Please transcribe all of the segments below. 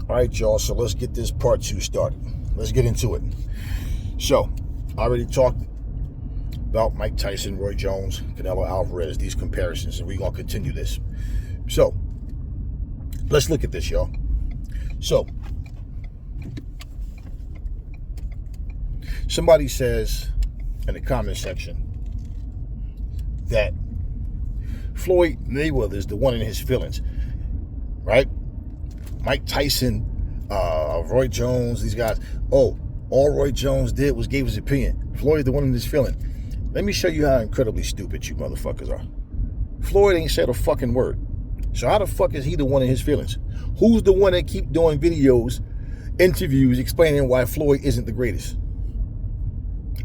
All right, y'all, so let's get this part 2 started. Let's get into it. So, I already talked about Mike Tyson, Roy Jones, Canelo Alvarez, these comparisons, and we're going to continue this. So, let's look at this, y'all. So, somebody says in the comment section that Floyd Mayweather is the one in his feelings, right? Mike Tyson, Roy Jones, these guys. Oh, all Roy Jones did was gave his opinion. Floyd the one in his feeling. Let me show you how incredibly stupid you motherfuckers are. Floyd ain't said a fucking word. So how the fuck is he the one in his feelings? Who's the one that keep doing videos, interviews, explaining why Floyd isn't the greatest?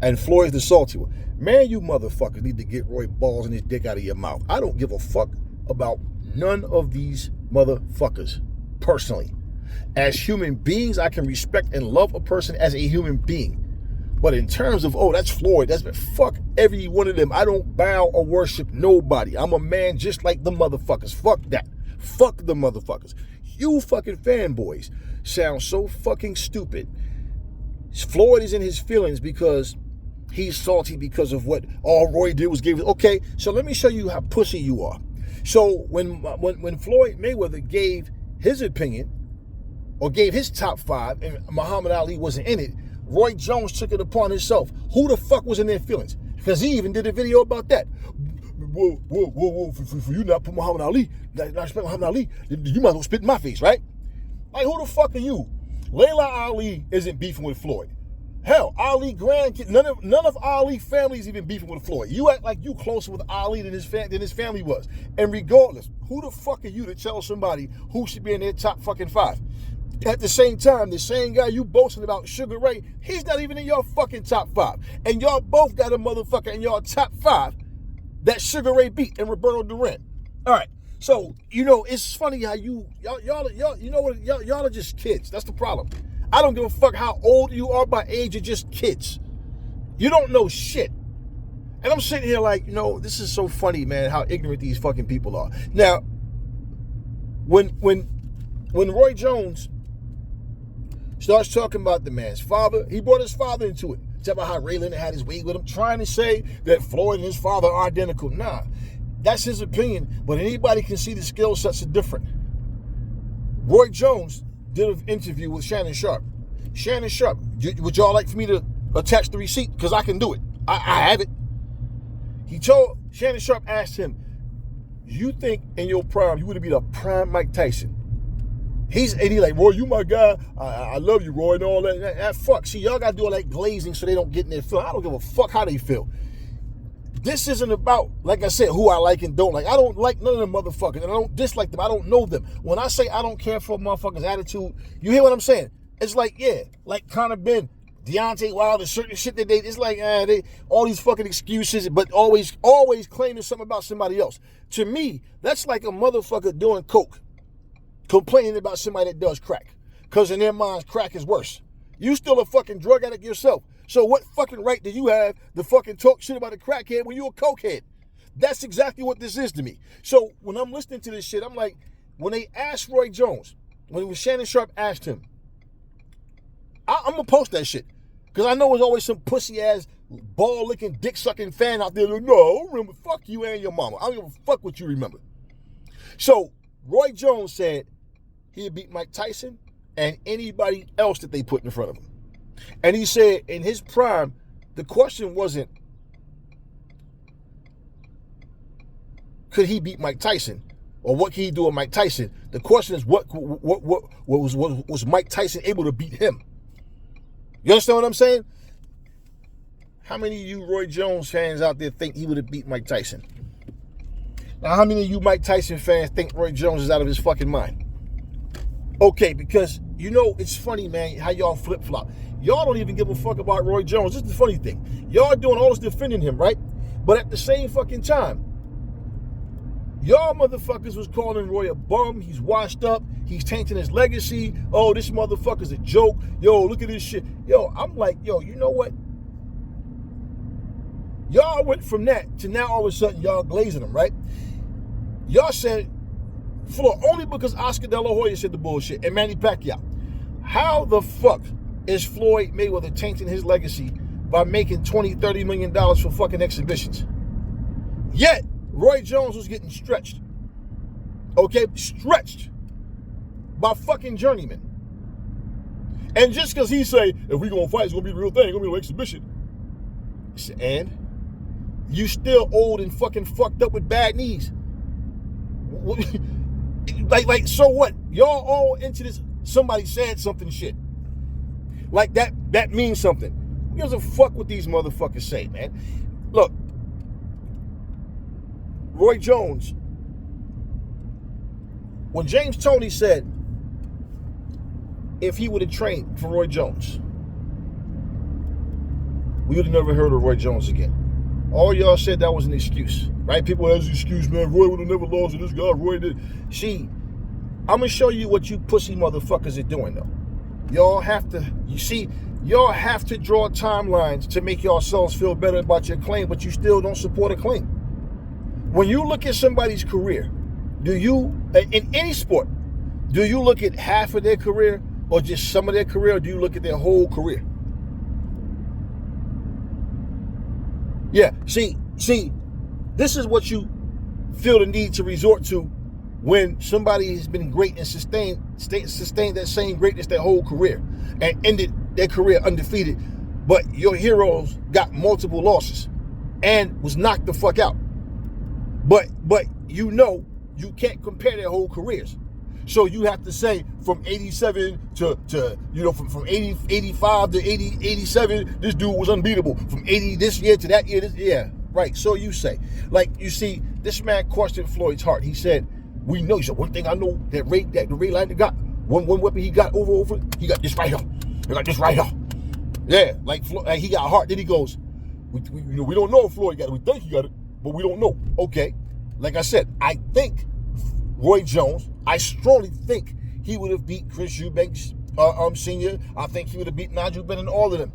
And Floyd's the salty one. Man, you motherfuckers need to get Roy balls and his dick out of your mouth. I don't give a fuck about none of these motherfuckers. Personally, as human beings, I can respect and love a person as a human being. But in terms of, oh, that's Floyd, fuck every one of them. I don't bow or worship nobody. I'm a man just like the motherfuckers. Fuck that. Fuck the motherfuckers. You fucking fanboys sound so fucking stupid. Floyd is in his feelings because he's salty because of what all Roy did was give it. Okay, so let me show you how pussy you are. So when Floyd Mayweather gave his opinion, or gave his top 5, and Muhammad Ali wasn't in it, Roy Jones took it upon himself. Who the fuck was in their feelings? Because he even did a video about that. Whoa, for you not put Muhammad Ali, not respect Muhammad Ali, you might as well spit in my face, right? Like, who the fuck are you? Layla Ali isn't beefing with Floyd. Hell, Ali grandkids, none of Ali family's even beefing with Floyd. You act like you closer with Ali than his family was. And regardless, who the fuck are you to tell somebody who should be in their top fucking 5? At the same time, the same guy you boasting about, Sugar Ray, he's not even in your fucking top 5. And y'all both got a motherfucker in your top 5 that Sugar Ray beat and Roberto Duran. All right, so, you know, it's funny how y'all you know what, y'all are just kids. That's the problem. I don't give a fuck how old you are by age, you're just kids. You don't know shit. And I'm sitting here like, you know, this is so funny, man, how ignorant these fucking people are. Now, when Roy Jones starts talking about the man's father, he brought his father into it. Talk about how Ray Leonard had his way with him, trying to say that Floyd and his father are identical. Nah, that's his opinion, but anybody can see the skill sets are different. Roy Jones did an interview with Shannon Sharp. Shannon Sharp, would y'all like for me to attach the receipt? Because I can do it. I have it. Shannon Sharp asked him, you think in your prime you would have been a prime Mike Tyson? He's like, Roy, you my guy. I love you, Roy, and all that. Fuck. See, y'all got to do all that glazing so they don't get in their feelings. I don't give a fuck how they feel. This isn't about, like I said, who I like and don't like. I don't like none of them motherfuckers, and I don't dislike them. I don't know them. When I say I don't care for a motherfucker's attitude, you hear what I'm saying? It's like, yeah, like Conor Ben, Deontay Wilder, certain shit that it's like, they all these fucking excuses, but always claiming something about somebody else. To me, that's like a motherfucker doing coke, complaining about somebody that does crack, because in their minds, crack is worse. You still a fucking drug addict yourself. So what fucking right do you have to fucking talk shit about a crackhead when you a cokehead? That's exactly what this is to me. So when I'm listening to this shit, I'm like, when they asked Roy Jones, when Shannon Sharp asked him, I'm going to post that shit. Because I know there's always some pussy-ass, ball-licking, dick-sucking fan out there like, no, I don't remember. Fuck you and your mama. I don't give a fuck what you remember. So Roy Jones said he'd beat Mike Tyson and anybody else that they put in front of him. And he said in his prime, the question wasn't, could he beat Mike Tyson? Or what can he do with Mike Tyson? The question is, what was Mike Tyson able to beat him? You understand what I'm saying? How many of you Roy Jones fans out there think he would have beat Mike Tyson? Now, how many of you Mike Tyson fans think Roy Jones is out of his fucking mind? Okay, because, you know, it's funny, man, how y'all flip-flop. Y'all don't even give a fuck about Roy Jones. This is the funny thing. Y'all doing all this defending him, right? But at the same fucking time, y'all motherfuckers was calling Roy a bum. He's washed up. He's tainting his legacy. Oh, this motherfucker's a joke. Yo, look at this shit. Yo, I'm like, yo, you know what? Y'all went from that to now all of a sudden y'all glazing him, right? Y'all said, Floyd, only because Oscar De La Hoya said the bullshit and Manny Pacquiao. How the fuck is Floyd Mayweather tainting his legacy by making $20-30 million for fucking exhibitions? Yet, Roy Jones was getting stretched. Okay? Stretched by fucking journeymen. And just because he say, if we gonna fight, it's gonna be the real thing, it's gonna be an exhibition. And you still old and fucking fucked up with bad knees. Like, so what? Y'all all into this, somebody said something shit. Like that means something. Who gives a fuck what these motherfuckers say, man? Look, Roy Jones, when James Toney said, if he would have trained for Roy Jones, we would have never heard of Roy Jones again. All y'all said that was an excuse, right? People has an excuse, man. Roy would have never lost to this guy. Roy did. See, I'm going to show you what you pussy motherfuckers are doing, though. Y'all have to, y'all have to draw timelines to make yourselves feel better about your claim, but you still don't support a claim. When you look at somebody's career, do you, in any sport, do you look at half of their career or just some of their career, or do you look at their whole career? Yeah, see, this is what you feel the need to resort to when somebody has been great and sustained that same greatness their whole career and ended their career undefeated, but your heroes got multiple losses and was knocked the fuck out. But you know you can't compare their whole careers. So you have to say from 87 to you know, from 80, 85 to 80, 87, this dude was unbeatable. From 80 this year to that year, yeah, right. So you say, like, you see, this man questioned Floyd's heart. He said, we know, he said, one thing I know that the Ray Leonard got, one weapon he got over, he got this right here. He got this right here. Yeah, like he got heart. Then he goes, we don't know if Floyd got it. We think he got it, but we don't know. Okay, like I said, I think Roy Jones, I strongly think he would have beat Chris Eubanks Sr. I think he would have beat Nigel Benn and all of them.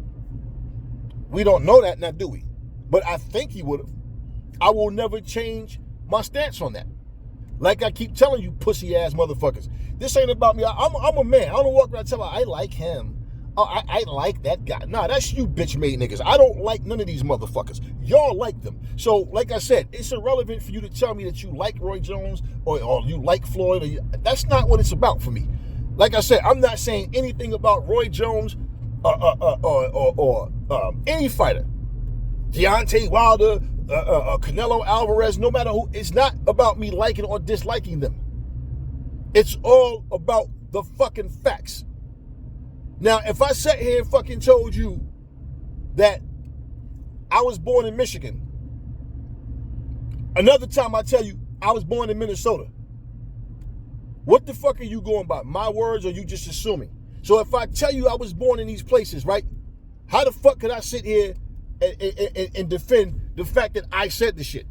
We don't know that now, do we? But I think he would have. I will never change my stance on that. Like I keep telling you, pussy-ass motherfuckers. This ain't about me. I'm a man. I don't walk around telling I like him. Oh, I like that guy. Nah, that's you bitch-made niggas. I don't like none of these motherfuckers. Y'all like them. So, like I said, it's irrelevant for you to tell me that you like Roy Jones or you like Floyd. That's not what it's about for me. Like I said, I'm not saying anything about Roy Jones or any fighter. Deontay Wilder, Canelo Alvarez, no matter who. It's not about me liking or disliking them. It's all about the fucking facts. Now, if I sat here and fucking told you that I was born in Michigan, another time I tell you I was born in Minnesota, what the fuck are you going by? My words, or you just assuming? So if I tell you I was born in these places, right? How the fuck could I sit here and defend the fact that I said the shit?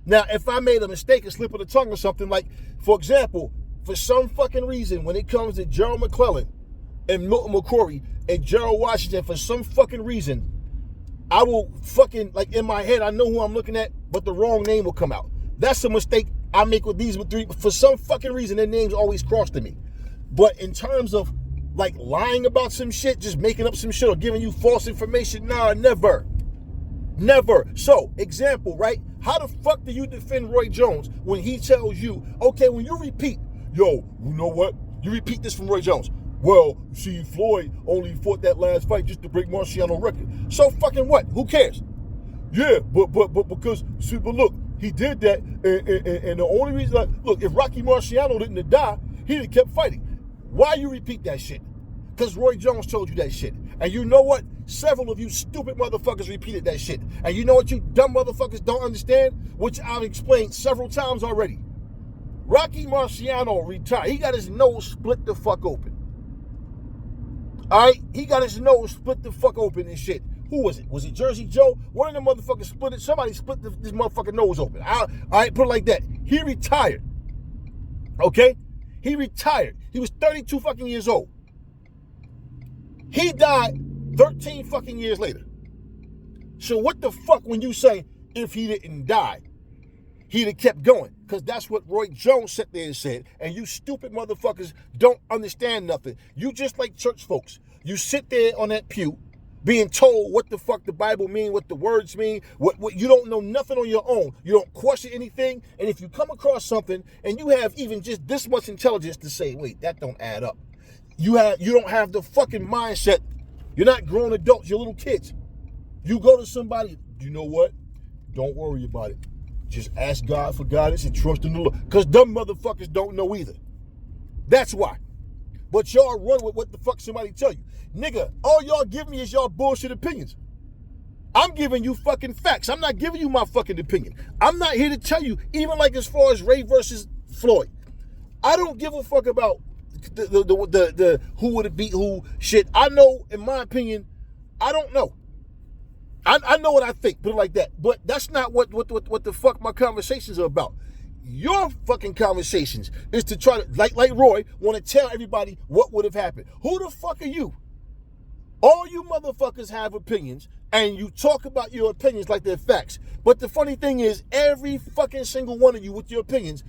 Now, if I made a mistake, a slip of the tongue or something, like, for example, for some fucking reason, when it comes to Gerald McClellan and Milton McCrory and Gerald Washington, for some fucking reason, I will fucking, like, in my head, I know who I'm looking at, but the wrong name will come out. That's a mistake I make with these three. For some fucking reason, their names always cross to me. But in terms of, like, lying about some shit, just making up some shit or giving you false information, nah, never. Never. So, example, right? How the fuck do you defend Roy Jones when he tells you, okay, when you repeat, yo, you know what? You repeat this from Roy Jones. Well, see, Floyd only fought that last fight just to break Marciano's record. So fucking what? Who cares? Yeah, but because, see, but look, he did that, and the only reason, like, look, if Rocky Marciano didn't have died, he'd have kept fighting. Why you repeat that shit? Because Roy Jones told you that shit. And you know what? Several of you stupid motherfuckers repeated that shit. And you know what you dumb motherfuckers don't understand? Which I've explained several times already. Rocky Marciano retired. He got his nose split the fuck open. All right? He got his nose split the fuck open and shit. Who was it? Was it Jersey Joe? One of them motherfuckers split it. Somebody split this motherfucking nose open. All right, put it like that. He retired. Okay? He retired. He was 32 fucking years old. He died 13 fucking years later. So what the fuck when you say if he didn't die, he'd have kept going? because that's what Roy Jones sat there and said. And you stupid motherfuckers don't understand nothing. You just like church folks. You sit there on that pew being told what the fuck the Bible mean, what the words mean, what you don't know nothing on your own. You don't question anything. And if you come across something and you have even just this much intelligence to say, wait, that don't add up. You don't have the fucking mindset. You're not grown adults, you're little kids. You go to somebody, you know what? Don't worry about it. Just ask God for guidance and trust in the Lord. Because dumb motherfuckers don't know either. That's why. But y'all run with what the fuck somebody tell you. Nigga, all y'all give me is y'all bullshit opinions. I'm giving you fucking facts. I'm not giving you my fucking opinion. I'm not here to tell you, even like as far as Ray versus Floyd. I don't give a fuck about the who would it beat who shit. I know, in my opinion, I don't know. I know what I think, put it like that. But that's not what the fuck my conversations are about. Your fucking conversations is to try to, like Roy, want to tell everybody what would have happened. Who the fuck are you? All you motherfuckers have opinions, and you talk about your opinions like they're facts. But the funny thing is, every fucking single one of you with your opinions,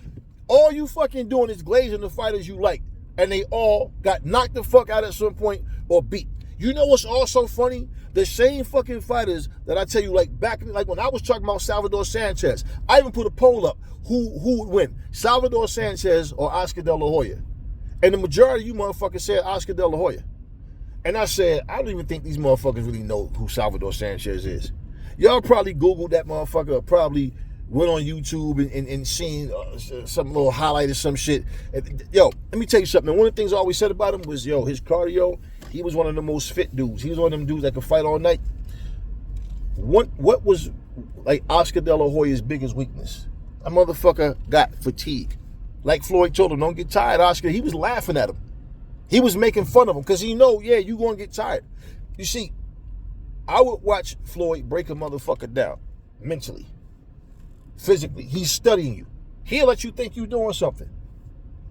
all you fucking doing is glazing the fighters you like. And they all got knocked the fuck out at some point or beat. You know what's also funny? The same fucking fighters that I tell you, like when I was talking about Salvador Sanchez, I even put a poll up. Who would win? Salvador Sanchez or Oscar De La Hoya? And the majority of you motherfuckers said Oscar De La Hoya. And I said, I don't even think these motherfuckers really know who Salvador Sanchez is. Y'all probably Googled that motherfucker or probably went on YouTube and seen some little highlight or some shit. Yo, let me tell you something. One of the things I always said about him was, yo, his cardio, he was one of the most fit dudes. He was one of them dudes that could fight all night. What was like Oscar De La Hoya's biggest weakness? That motherfucker got fatigue. Like Floyd told him, don't get tired, Oscar. He was laughing at him. He was making fun of him because he know, yeah, you going to get tired. You see, I would watch Floyd break a motherfucker down mentally, physically. He's studying you. He'll let you think you're doing something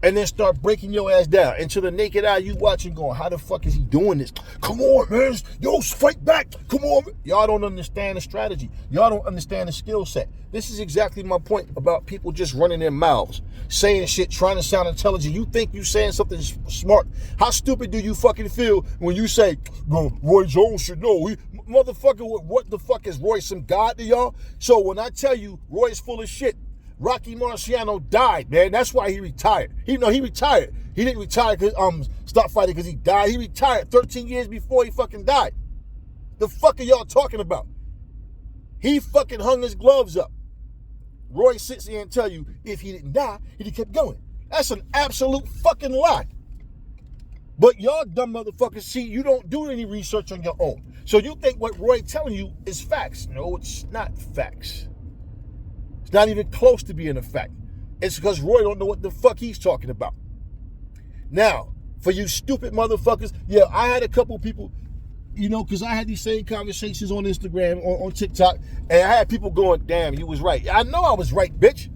and then start breaking your ass down. And to the naked eye, you watching going, how the fuck is he doing this? Come on, man. Yo, fight back. Come on. Y'all don't understand the strategy. Y'all don't understand the skill set. This is exactly my point about people just running their mouths, saying shit, trying to sound intelligent. You think you saying something smart. How stupid do you fucking feel when you say, well, Roy Jones should know? Motherfucker, what the fuck is Roy, some god to y'all? So when I tell you Roy's full of shit, Rocky Marciano died, man. That's why he retired. He retired. He didn't retire because stop fighting because he died. He retired 13 years before he fucking died. The fuck are y'all talking about? He fucking hung his gloves up. Roy sits here and tell you if he didn't die, he'd have kept going. That's an absolute fucking lie. But y'all dumb motherfuckers, see, you don't do any research on your own. So you think what Roy telling you is facts. No, it's not facts. It's not even close to being a fact. It's because Roy don't know what the fuck he's talking about. Now, for you stupid motherfuckers, yeah, I had a couple people, because I had these same conversations on Instagram, on TikTok, and I had people going, damn, you was right. I know I was right, bitch.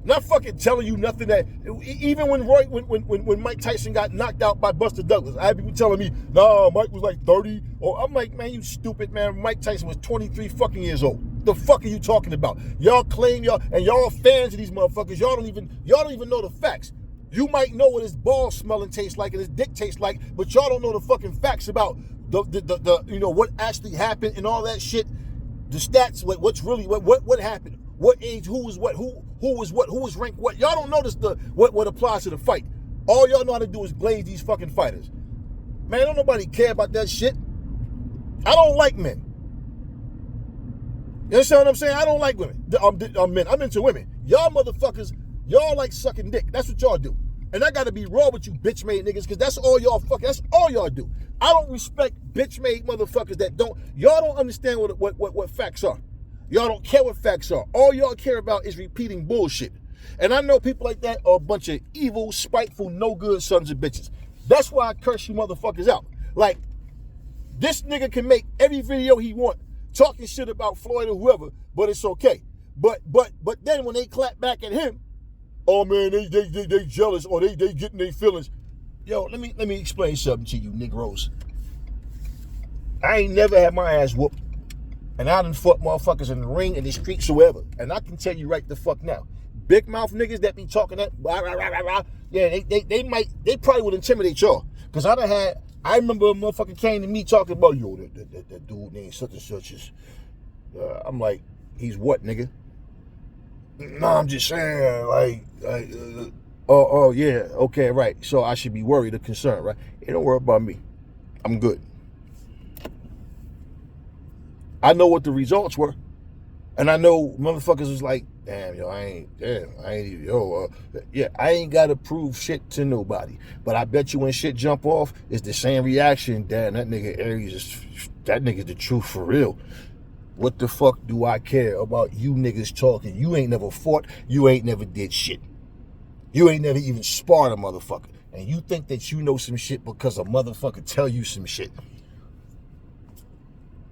Not fucking telling you nothing that, even when Mike Tyson got knocked out by Buster Douglas, I had people telling me, nah, Mike was like 30. Or I'm like, man, you stupid, man. Mike Tyson was 23 fucking years old. The fuck are you talking about? Y'all claim y'all fans of these motherfuckers. Y'all don't even know the facts. You might know what his ball smelling tastes like and his dick tastes like, but y'all don't know the fucking facts about the what actually happened and all that shit. The stats, what's really what happened, what age, who was what, who was what, who was ranked what. Y'all don't notice what applies to the fight. All y'all know how to do is glaze these fucking fighters. Man, don't nobody care about that shit. I don't like men. You understand what I'm saying? I don't like women. Men. I'm into women. Y'all motherfuckers, y'all like sucking dick. That's what y'all do. And I gotta be raw with you bitch-made niggas, because that's all y'all do. I don't respect bitch-made motherfuckers y'all don't understand what facts are. Y'all don't care what facts are. All y'all care about is repeating bullshit. And I know people like that are a bunch of evil, spiteful, no good sons of bitches. That's why I curse you motherfuckers out. Like, this nigga can make every video he want, talking shit about Floyd or whoever, but it's okay. But then when they clap back at him, oh man, they jealous or they getting their feelings. Yo, let me explain something to you, Negroes. I ain't never had my ass whooped. And I done fought motherfuckers in the ring, in the streets, wherever. And I can tell you right the fuck now, big mouth niggas that be talking that, yeah, they probably would intimidate y'all. Because I remember a motherfucker came to me talking about, yo, that dude named such and such is, I'm like, he's what, nigga? No, I'm just saying, oh, yeah, okay, right. So I should be worried or concerned, right? Hey, don't worry about me. I'm good. I know what the results were. And I know motherfuckers was like, damn, yo, I ain't got to prove shit to nobody. But I bet you when shit jump off, it's the same reaction. Damn, that nigga ARIES, that nigga's the truth for real. What the fuck do I care about you niggas talking? You ain't never fought. You ain't never did shit. You ain't never even sparred a motherfucker. And you think that you know some shit because a motherfucker tell you some shit.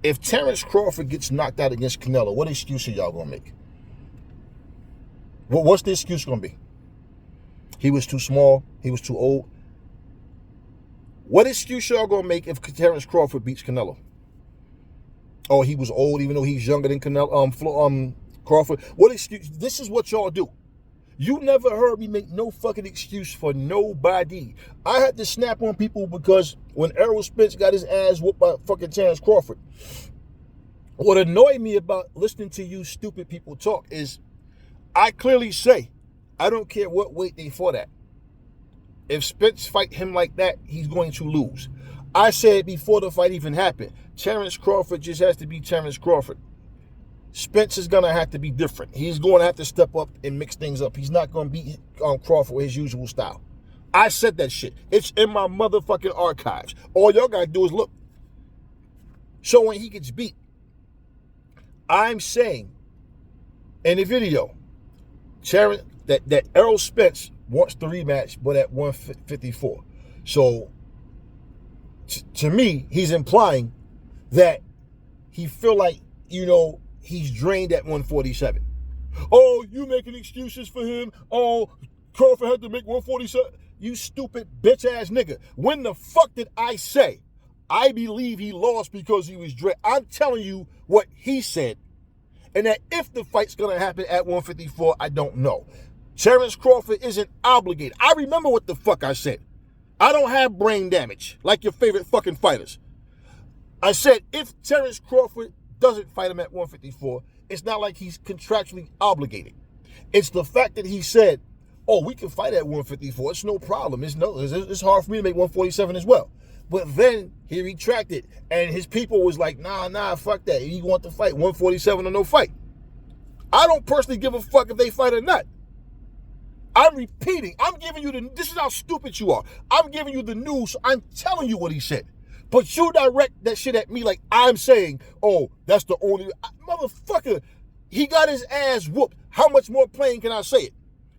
If Terrence Crawford gets knocked out against Canelo, what excuse are y'all gonna make? What's the excuse gonna be? He was too small. He was too old. What excuse y'all gonna make if Terrence Crawford beats Canelo? Oh, he was old, even though he's younger than Canelo, Crawford. What excuse? This is what y'all do. You never heard me make no fucking excuse for nobody. I had to snap on people because when Errol Spence got his ass whooped by fucking Terrence Crawford, what annoyed me about listening to you stupid people talk is I clearly say, I don't care what weight they fought at. If Spence fight him like that, he's going to lose. I said before the fight even happened, Terrence Crawford just has to be Terrence Crawford. Spence is going to have to be different. He's going to have to step up and mix things up. He's not going to beat Crawford with his usual style. I said that shit. It's in my motherfucking archives. All y'all got to do is look. So when he gets beat, I'm saying in the video, that Errol Spence wants the rematch, but at 154. So to me, he's implying that he feel like, he's drained at 147. Oh, you making excuses for him. Oh, Crawford had to make 147. You stupid bitch ass nigga. When the fuck did I say I believe he lost because he was drained? I'm telling you what he said. And that if the fight's gonna happen at 154, I don't know. Terrence Crawford isn't obligated. I remember what the fuck I said. I don't have brain damage like your favorite fucking fighters. I said if Terrence Crawford doesn't fight him at 154, it's not like he's contractually obligated. It's the fact that he said, oh, we can fight at 154. It's no problem. It's hard for me to make 147 as well. But then he retracted, and his people was like, nah, fuck that. He want to fight 147 or no fight. I don't personally give a fuck if they fight or not. I'm repeating. I'm giving you this is how stupid you are. I'm giving you the news. So I'm telling you what he said. But you direct that shit at me like I'm saying, oh, that's the only... Motherfucker, he got his ass whooped. How much more plain can I say it?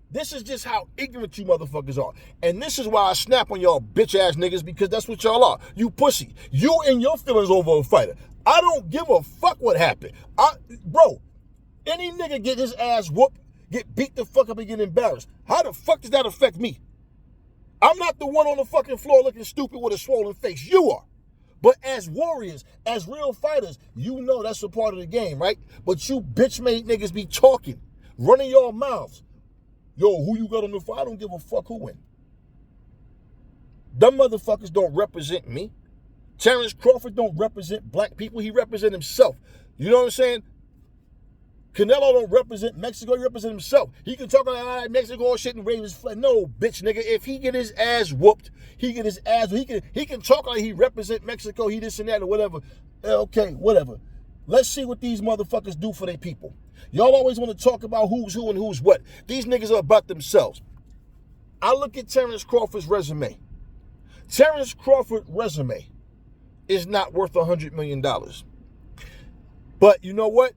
This is just how ignorant you motherfuckers are. And this is why I snap on y'all bitch-ass niggas, because that's what y'all are. You pussy. You and your feelings over a fighter. I don't give a fuck what happened. Bro, any nigga get his ass whooped, get beat the fuck up and get embarrassed. How the fuck does that affect me? I'm not the one on the fucking floor looking stupid with a swollen face. You are. But as warriors, as real fighters, you know that's a part of the game, right? But you bitch-made niggas be talking, running your mouths. Yo, who you got on the fight? I don't give a fuck who win. Them motherfuckers don't represent me. Terrence Crawford don't represent black people. He represent himself. You know what I'm saying? Canelo don't represent Mexico. He represent himself. He can talk about Mexico shit and wave his flag. No, bitch, nigga. If he get his ass whooped, he get his ass. He can talk like he represent Mexico. He this and that or whatever. Okay, whatever. Let's see what these motherfuckers do for their people. Y'all always want to talk about who's who and who's what. These niggas are about themselves. I look at Terrence Crawford's resume. Terrence Crawford's resume is not worth $100 million. But you know what?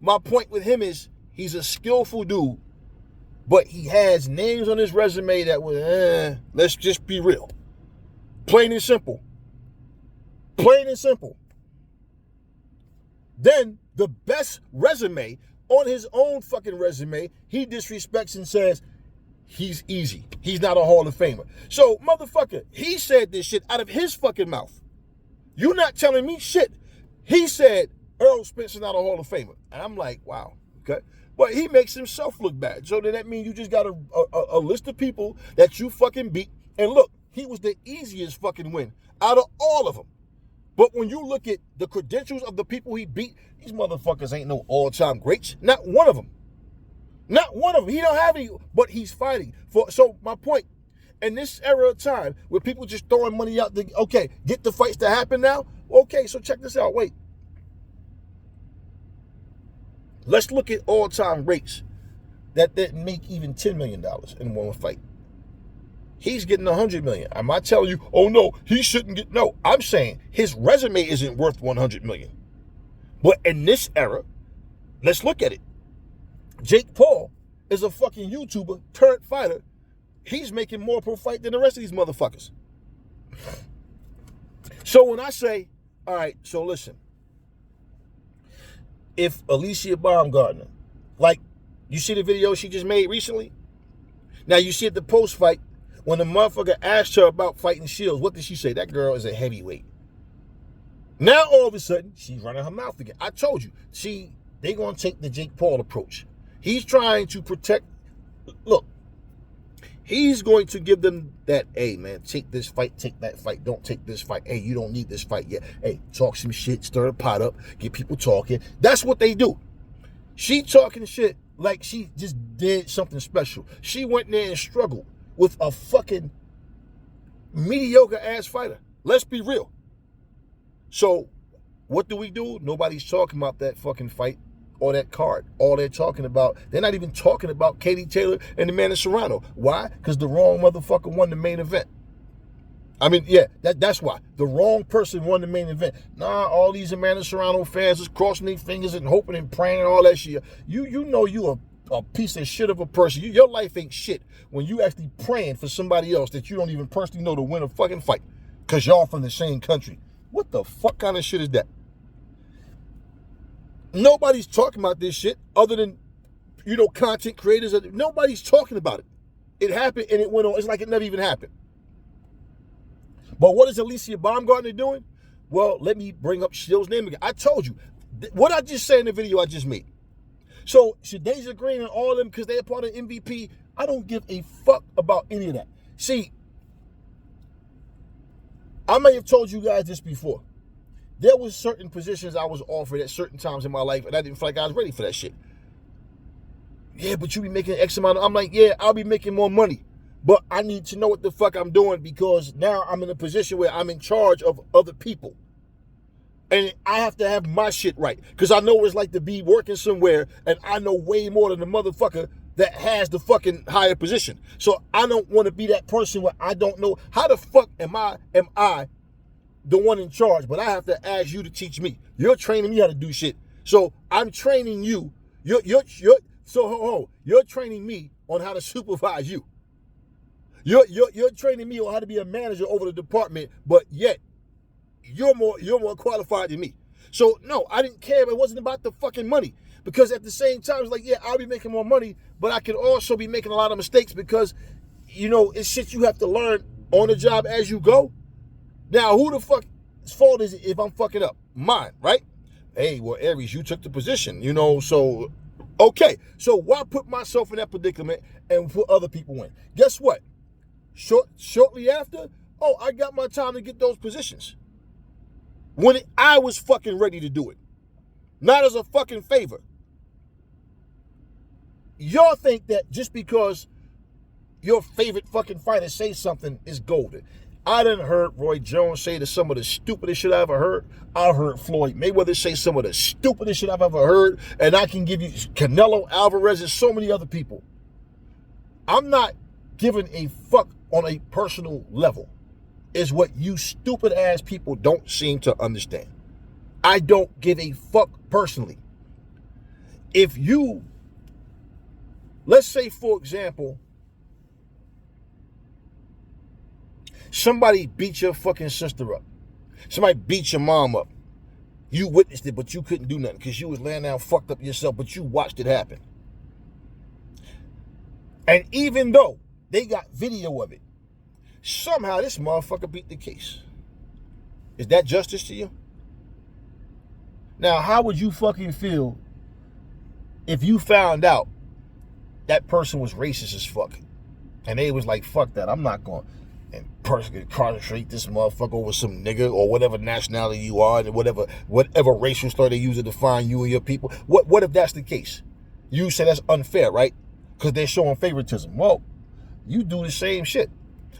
My point with him is he's a skillful dude, but he has names on his resume that was, let's just be real. Plain and simple. Plain and simple. Then the best resume on his own fucking resume, he disrespects and says he's easy. He's not a Hall of Famer. So, motherfucker, he said this shit out of his fucking mouth. You not telling me shit. He said Errol Spence is not a Hall of Famer. And I'm like, wow, okay. But he makes himself look bad. So then that means you just got a list of people that you fucking beat. And look, he was the easiest fucking win out of all of them. But when you look at the credentials of the people he beat, these motherfuckers ain't no all-time greats. Not one of them. Not one of them. He don't have any, but he's fighting for. So my point, in this era of time where people just throwing money out to, okay, get the fights to happen now. Okay, so check this out. Wait. Let's look at all-time rates that make even $10 million in one fight. He's getting $100 million. Am I telling you, oh no, he shouldn't get, no. I'm saying his resume isn't worth $100 million. But in this era, let's look at it. Jake Paul is a fucking YouTuber turned fighter. He's making more per fight than the rest of these motherfuckers. So when I say, all right, so listen, if Alicia Baumgartner, like, you see the video she just made recently? Now you see at the post fight, when the motherfucker asked her about fighting Shields, what did she say? That girl is a heavyweight. Now all of a sudden, she's running her mouth again. I told you, they gonna take the Jake Paul approach. He's trying to protect, look, he's going to give them that, hey man, take this fight, take that fight, don't take this fight. Hey, you don't need this fight yet. Hey, talk some shit, stir the pot up, get people talking. That's what they do. She talking shit like she just did something special. She went there and struggled with a fucking mediocre ass fighter. Let's be real. So what do? Nobody's talking about that fucking fight or that card. All they're talking about, they're not even talking about Katie Taylor and Amanda Serrano. Why? Because the wrong motherfucker won the main event. I mean, yeah, that's why. The wrong person won the main event. Nah, all these Amanda Serrano fans is crossing their fingers and hoping and praying and all that shit. You know you a piece of shit of a person. Your life ain't shit when you actually praying for somebody else that you don't even personally know to win a fucking fight because y'all from the same country. What the fuck kind of shit is that? Nobody's talking about this shit other than, content creators. Nobody's talking about it. It happened and it went on. It's like it never even happened. But what is Alicia Baumgartner doing? Well, let me bring up Shields' name again. I told you, what I just said in the video I just made. So, Shadeja Green and all of them, because they're part of MVP, I don't give a fuck about any of that. See, I may have told you guys this before. There was certain positions I was offered at certain times in my life, and I didn't feel like I was ready for that shit. Yeah, but you be making X amount of, I'm like, yeah, I'll be making more money. But I need to know what the fuck I'm doing because now I'm in a position where I'm in charge of other people. And I have to have my shit right. Because I know what it's like to be working somewhere and I know way more than the motherfucker that has the fucking higher position. So I don't want to be that person where I don't know how the fuck am I the one in charge, but I have to ask you to teach me. You're training me how to do shit. So I'm training you. You're training me on how to supervise you. You're training me on how to be a manager over the department, but yet you're more qualified than me. So no, I didn't care. It wasn't about the fucking money. Because at the same time, it's like, yeah, I'll be making more money, but I could also be making a lot of mistakes because, it's shit you have to learn on the job as you go. Now, who the fuck's fault is it if I'm fucking up? Mine, right? Hey, well, ARIES, you took the position, so, okay. So why put myself in that predicament and put other people in? Guess what? Shortly after, I got my time to get those positions. When I was fucking ready to do it. Not as a fucking favor. Y'all think that just because your favorite fucking fighter says something is golden. I done heard Roy Jones say to some of the stupidest shit I ever heard. I heard Floyd Mayweather say some of the stupidest shit I've ever heard. And I can give you Canelo Alvarez and so many other people. I'm not giving a fuck on a personal level. Is what you stupid ass people don't seem to understand. I don't give a fuck personally. If you, let's say for example, somebody beat your fucking sister up. Somebody beat your mom up. You witnessed it, but you couldn't do nothing because you was laying down fucked up yourself, but you watched it happen. And even though they got video of it, somehow this motherfucker beat the case. Is that justice to you? Now, how would you fucking feel if you found out that person was racist as fuck, and they was like, fuck that, I'm not going and personally incarcerate this motherfucker over some nigga or whatever nationality you are and whatever racial slur they use to define you and your people. What if that's the case? You say that's unfair, right? Because they're showing favoritism. Well, you do the same shit.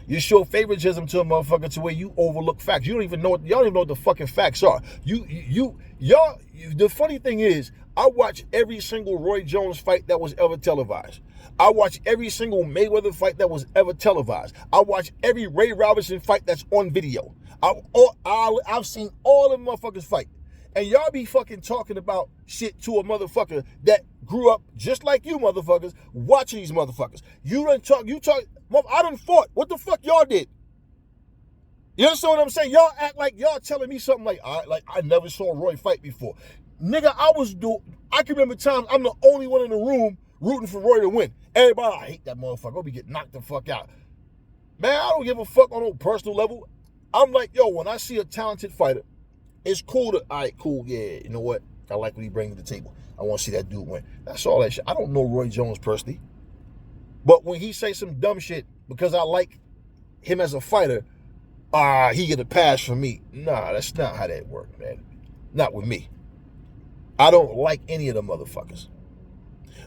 You show favoritism to a motherfucker to where you overlook facts. Y'all don't even know what the fucking facts are. Y'all. The funny thing is, I watch every single Roy Jones fight that was ever televised. I watch every single Mayweather fight that was ever televised. I watch every Ray Robinson fight that's on video. I've seen all the motherfuckers fight. And y'all be fucking talking about shit to a motherfucker that grew up just like you motherfuckers watching these motherfuckers. You talk, I done fought. What the fuck y'all did? You understand what I'm saying? Y'all act like y'all telling me something like I never saw Roy fight before. Nigga, I can remember times I'm the only one in the room rooting for Roy to win. Everybody, I hate that motherfucker. I'll be getting knocked the fuck out. Man, I don't give a fuck on no personal level. I'm like, yo, when I see a talented fighter, it's cool to, all right, cool, yeah, you know what? I like what he brings to the table. I want to see that dude win. That's all that shit. I don't know Roy Jones personally. But when he say some dumb shit because I like him as a fighter, he get a pass from me. Nah, that's not how that works, man. Not with me. I don't like any of them motherfuckers.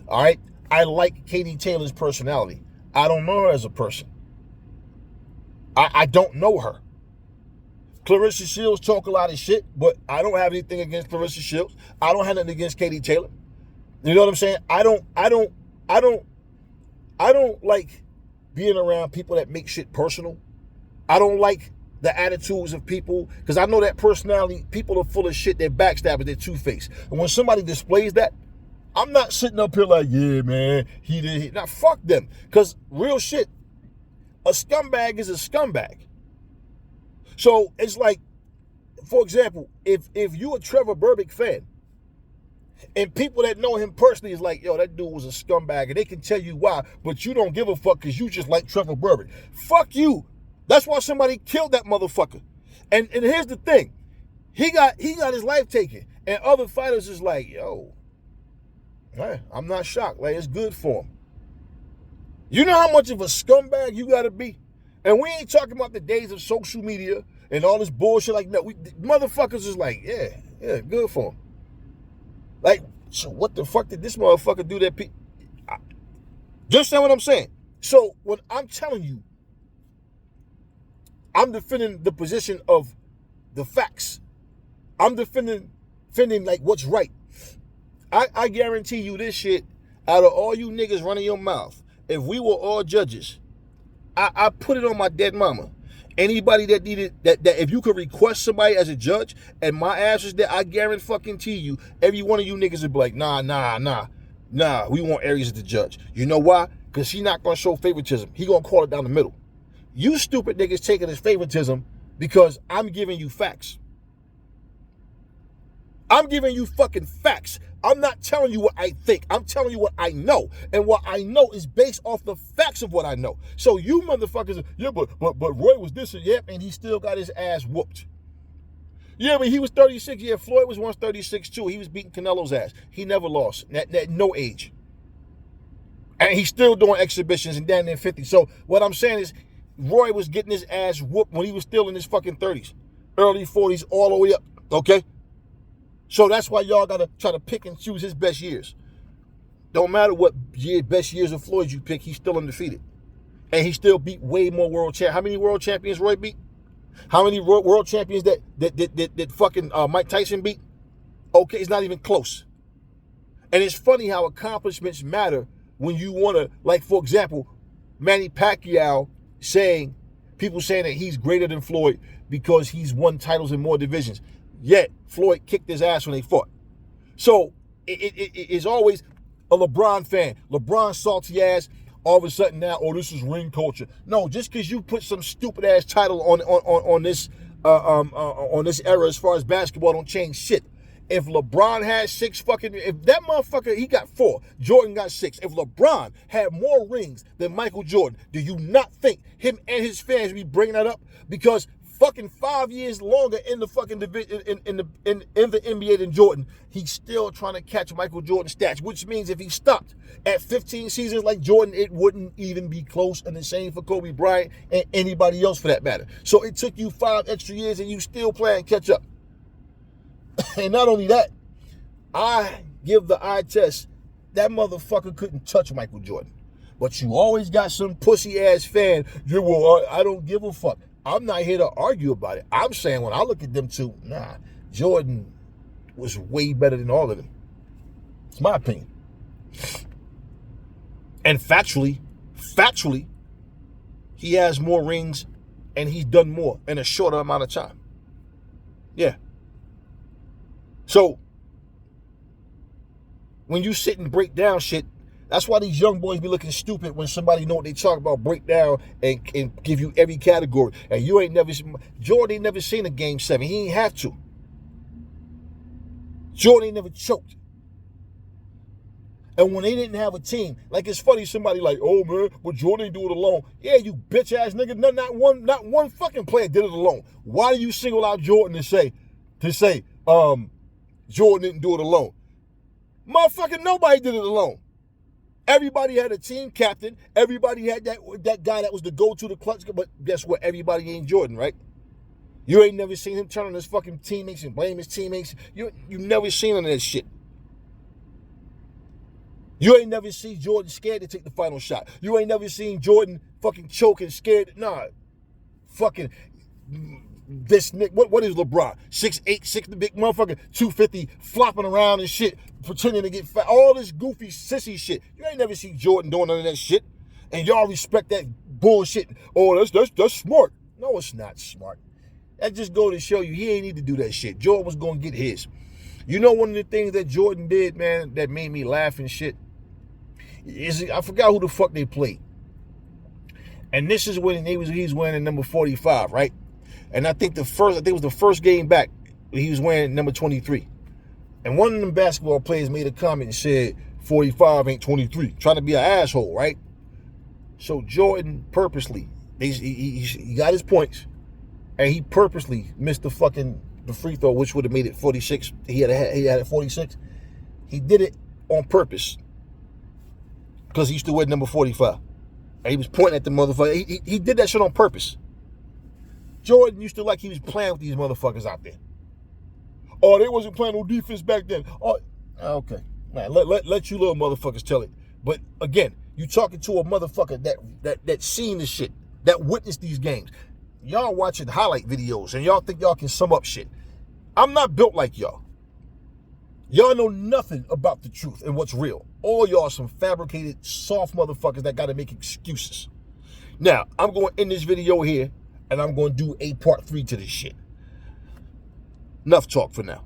All right? I like Katie Taylor's personality. I don't know her as a person. I don't know her. Clarissa Shields talk a lot of shit, but I don't have anything against Clarissa Shields. I don't have nothing against Katie Taylor. You know what I'm saying? I don't like being around people that make shit personal. I don't like the attitudes of people, because I know that personality, people are full of shit, they're backstabbers, they're two-faced. And when somebody displays that, I'm not sitting up here like, yeah, man, he did. Now, fuck them. Because real shit, a scumbag is a scumbag. So it's like, for example, if you're a Trevor Burbick fan, and people that know him personally is like, yo, that dude was a scumbag, and they can tell you why, but you don't give a fuck because you just like Trevor Burbick. Fuck you. That's why somebody killed that motherfucker. And here's the thing. He got his life taken. And other fighters is like, yo, man, I'm not shocked. Like, it's good for him. You know how much of a scumbag you got to be? And we ain't talking about the days of social media and all this bullshit like that. Motherfuckers is like, yeah, good for him. Like, so what the fuck did this motherfucker do that? Just know what I'm saying. So when I'm telling you, I'm defending the position of the facts. I'm defending like what's right. I guarantee you this shit, out of all you niggas running your mouth, if we were all judges, I put it on my dead mama. Anybody that needed that if you could request somebody as a judge and my ass is there, I guarantee you, every one of you niggas would be like, nah, we want ARIES as the judge. You know why? Because he not gonna show favoritism. He gonna call it down the middle. You stupid niggas taking his favoritism because I'm giving you facts. I'm giving you fucking facts. I'm not telling you what I think. I'm telling you what I know. And what I know is based off the facts of what I know. So you motherfuckers, yeah, but Roy was this and yep, and he still got his ass whooped. Yeah, but he was 36. Yeah, Floyd was once 36 too. He was beating Canelo's ass. He never lost. At no age. And he's still doing exhibitions and down there 50. So what I'm saying is, Roy was getting his ass whooped when he was still in his fucking 30s, early 40s, all the way up, okay? So that's why y'all got to try to pick and choose his best years. Don't matter what best years of Floyd you pick, he's still undefeated. And he still beat way more world champions. How many world champions Roy beat? How many world champions that fucking Mike Tyson beat? Okay, it's not even close. And it's funny how accomplishments matter when you want to, like, for example, Manny Pacquiao people saying that he's greater than Floyd because he's won titles in more divisions. Yet, Floyd kicked his ass when they fought. So, it's always a LeBron fan. LeBron salty ass, all of a sudden now, oh, this is ring culture. No, just because you put some stupid ass title on this era as far as basketball don't change shit. If LeBron had if that motherfucker, he got 4, Jordan got 6. If LeBron had more rings than Michael Jordan, do you not think him and his fans would be bringing that up? Because fucking 5 years longer in the fucking division in the NBA than Jordan, he's still trying to catch Michael Jordan's stats, which means if he stopped at 15 seasons like Jordan, it wouldn't even be close. And the same for Kobe Bryant and anybody else for that matter. So it took you 5 extra years and you still playing catch up. And not only that, I give the eye test. That motherfucker couldn't touch Michael Jordan. But you always got some pussy-ass fan. Well, I don't give a fuck. I'm not here to argue about it. I'm saying when I look at them two, nah, Jordan was way better than all of them. It's my opinion. And factually, he has more rings and he's done more in a shorter amount of time. Yeah. So, when you sit and break down shit, that's why these young boys be looking stupid when somebody know what they talk about, break down and give you every category. And you ain't never, Jordan ain't never seen a Game 7. He ain't have to. Jordan ain't never choked. And when they didn't have a team, like it's funny, somebody like, oh man, but Jordan didn't do it alone. Yeah, you bitch ass nigga, not one fucking player did it alone. Why do you single out Jordan to say, Jordan didn't do it alone? Motherfucking nobody did it alone. Everybody had a team captain. Everybody had that guy that was the go-to, the clutch. But guess what? Everybody ain't Jordan, right? You ain't never seen him turn on his fucking teammates and blame his teammates. You never seen none of that shit. You ain't never seen Jordan scared to take the final shot. You ain't never seen Jordan fucking choking, scared. Nah. Fucking this nigga. What is LeBron? 6'8", the big motherfucker, 250, flopping around and shit, pretending to get fat. All this goofy, sissy shit. You ain't never seen Jordan doing none of that shit. And y'all respect that bullshit. Oh, that's smart. No, it's not smart. That just go to show you he ain't need to do that shit. Jordan was going to get his. You know one of the things that Jordan did, man, that made me laugh and shit? I forgot who the fuck they played. And this is when he's wearing number 45, right? And I think it was the first game back, he was wearing number 23. And one of them basketball players made a comment and said, 45 ain't 23. Trying to be an asshole, right? So Jordan purposely, he got his points, and he purposely missed the free throw, which would have made it 46. He had it 46. He did it on purpose because he used to wear number 45. And he was pointing at the motherfucker. He did that shit on purpose. Jordan used to like he was playing with these motherfuckers out there. Oh, they wasn't playing no defense back then. Oh, okay. Man, let you little motherfuckers tell it. But again, you talking to a motherfucker that seen this shit, that witnessed these games. Y'all watching highlight videos and y'all think y'all can sum up shit. I'm not built like y'all. Y'all know nothing about the truth and what's real. All y'all some fabricated, soft motherfuckers that got to make excuses. Now, I'm going to end this video here, and I'm going to do a part 3 to this shit. Enough talk for now.